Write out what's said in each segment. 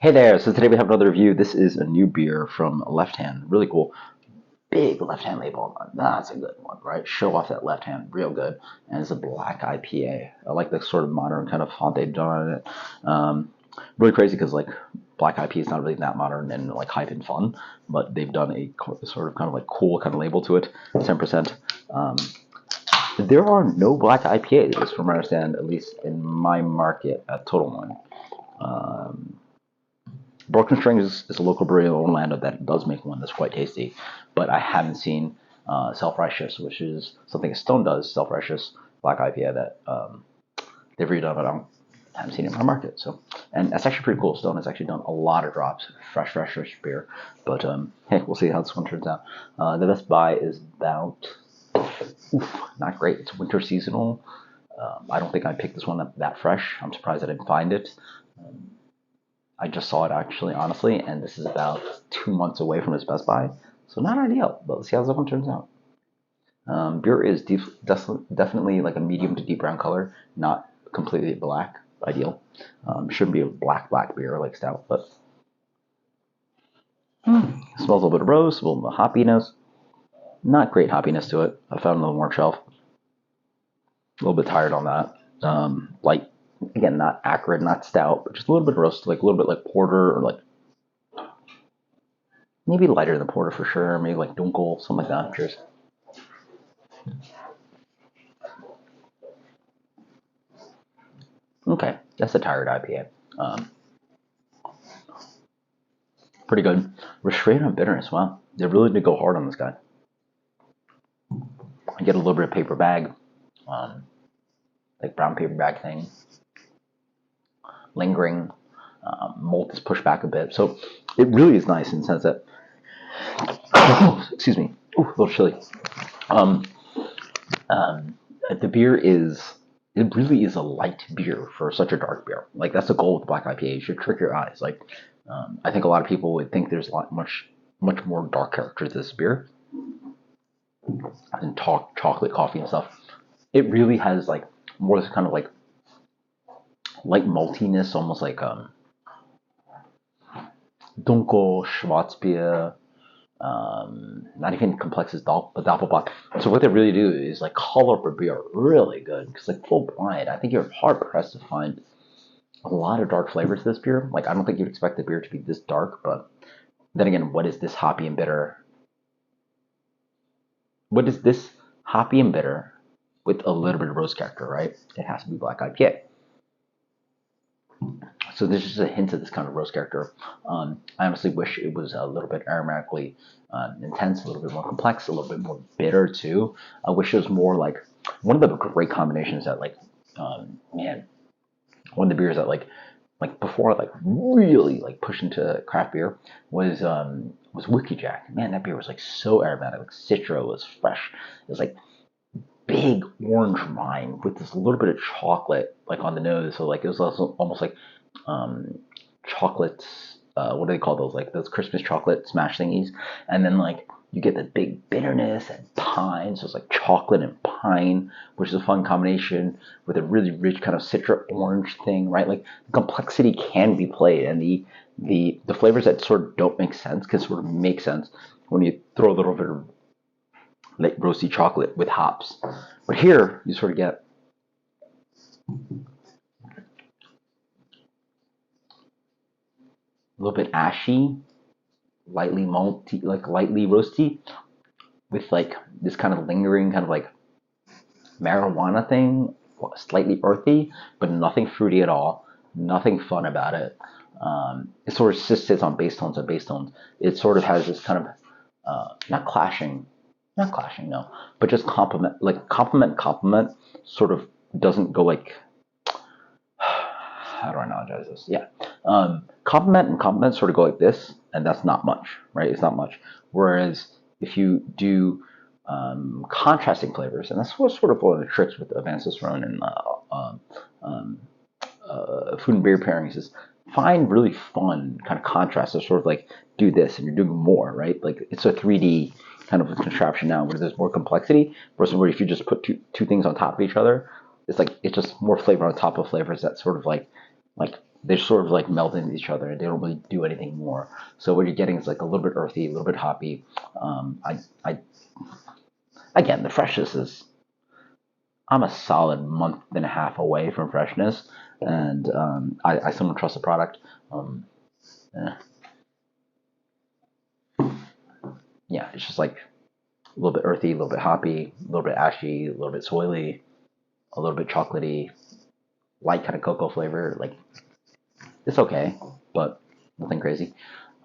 Hey there, so today we have another review. This is a new beer from Left Hand. Really cool. Big left hand label. That's a good one, right? Show off that left hand. Real good. And it's a black IPA. I like the sort of modern kind of font they've done on it. Really crazy because like black IPA is not really that modern and like hype and fun, but they've done a sort of kind of like cool kind of label to it. 10%. There are no black IPAs, from what I understand, at least in my market at Total Wine. Broken String is a local brewery in Orlando that does make one that's quite tasty, but I haven't seen Self-Righteous, which is something Stone does, Self-Righteous Black IPA that they've redone, but I haven't seen it in my market. So, and that's actually pretty cool. Stone has actually done a lot of drops, fresh beer. But hey, we'll see how this one turns out. The best buy is about, not great. It's winter seasonal. I don't think I picked this one up that fresh. I'm surprised I didn't find it. I just saw it actually, honestly, and this is about 2 months away from its best buy, so not ideal. But let's see how this one turns out. Beer is definitely like a medium to deep brown color, not completely black. Ideal. Shouldn't be a black beer like stout, but smells a little bit of rose, a little bit of hoppiness. Not great hoppiness to it. I found it on the warm shelf. A little bit tired on that. Light. Again, not acrid, not stout, but just a little bit roasted, like a little bit like porter, or like maybe lighter than porter for sure, maybe like dunkel, something like that. Cheers. Okay, that's a tired IPA. Pretty good. Restraint on bitterness. Wow, they really did go hard on this guy. I get a little bit of paper bag, like brown paper bag thing, lingering. Malt is pushed back a bit, so it really is nice in the sense that excuse me, ooh, a little chilly. Um, the beer it really is a light beer for such a dark beer. Like that's the goal with black IPA. You should trick your eyes. Like I think a lot of people would think there's a lot much more dark character to this beer and chocolate coffee and stuff. It really has like more this kind of like light maltiness, almost like dunkel Schwarzbier, not even complex as Doppelbock. So what they really do is like color up a beer really good because like full blind, I think you're hard pressed to find a lot of dark flavors to this beer. Like I don't think you'd expect the beer to be this dark, but then again, what is this hoppy and bitter? What is this hoppy and bitter with a little bit of rose character, right? It has to be black IPA. So there's just a hint of this kind of rose character. I honestly wish it was a little bit aromatically intense, a little bit more complex, a little bit more bitter too. I wish it was more like one of the great combinations that like, man, one of the beers that like before I like really like pushed into craft beer was Whiskey Jack. Man, that beer was like so aromatic. Like Citra was fresh. It was like big orange rind with this little bit of chocolate like on the nose. So like it was also almost like chocolates. What do they call those? Like those Christmas chocolate smash thingies. And then like you get the big bitterness and pine. So it's like chocolate and pine, which is a fun combination with a really rich kind of citra orange thing, right? Like complexity can be played, and the flavors that sort of don't make sense can sort of make sense when you throw a little bit of like roasty chocolate with hops. But here you sort of get a little bit ashy, lightly malty, like lightly roasty, with like this kind of lingering kind of like marijuana thing, slightly earthy, but nothing fruity at all, nothing fun about it. It sort of just sits on bass tones and bass tones. It sort of has this kind of not clashing, no, but just complement, sort of doesn't go like, how do I analogize this? Yeah. Complement and complement sort of go like this, and that's not much, right? It's not much. Whereas if you do contrasting flavors, and that's sort of one of the tricks with advanced testosterone and food and beer pairings is find really fun kind of contrast to sort of like do this and you're doing more, right? Like it's a 3D kind of a contraption now where there's more complexity versus where if you just put two things on top of each other, it's just more flavor on top of flavors that sort of like they sort of like meld into each other and they don't really do anything more. So what you're getting is like a little bit earthy, a little bit hoppy. I again, the freshness is, I'm a solid month and a half away from freshness, and I still don't trust the product. Um, eh, yeah, it's just like a little bit earthy, a little bit hoppy, a little bit ashy, a little bit soily, a little bit chocolatey, light kind of cocoa flavor. Like it's okay, but nothing crazy.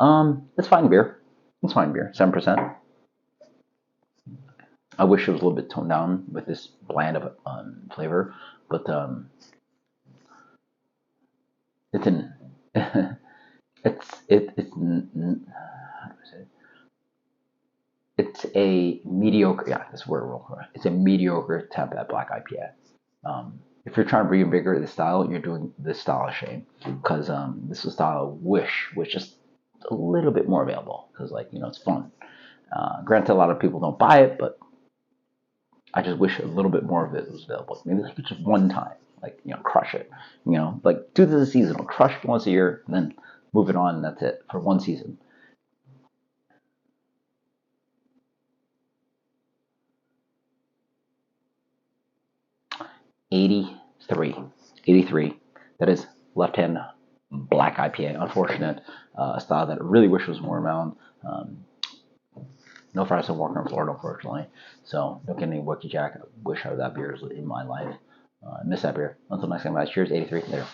It's fine beer. It's fine beer. 7%. I wish it was a little bit toned down with this bland of flavor, but it's an it's how do I say it? It's a mediocre. Yeah, that's word real quick. It's a mediocre temp at black IPA. If you're trying to reinvigorate the style, you're doing this style a shame because this is a style I wish was just a little bit more available because it's fun. Granted, a lot of people don't buy it, but I just wish a little bit more of it was available. Maybe like just one time, crush it. Like do this seasonal, crush it once a year, and then move it on. And that's it for one season. 83, 83. That is left-hand black IPA. Unfortunate, a style that I really wish was more around. No fries don't work in Florida, unfortunately. So don't get any Wookie Jack. I wish I had that beer in my life. I miss that beer. Until next time, guys. Cheers, 83. Later.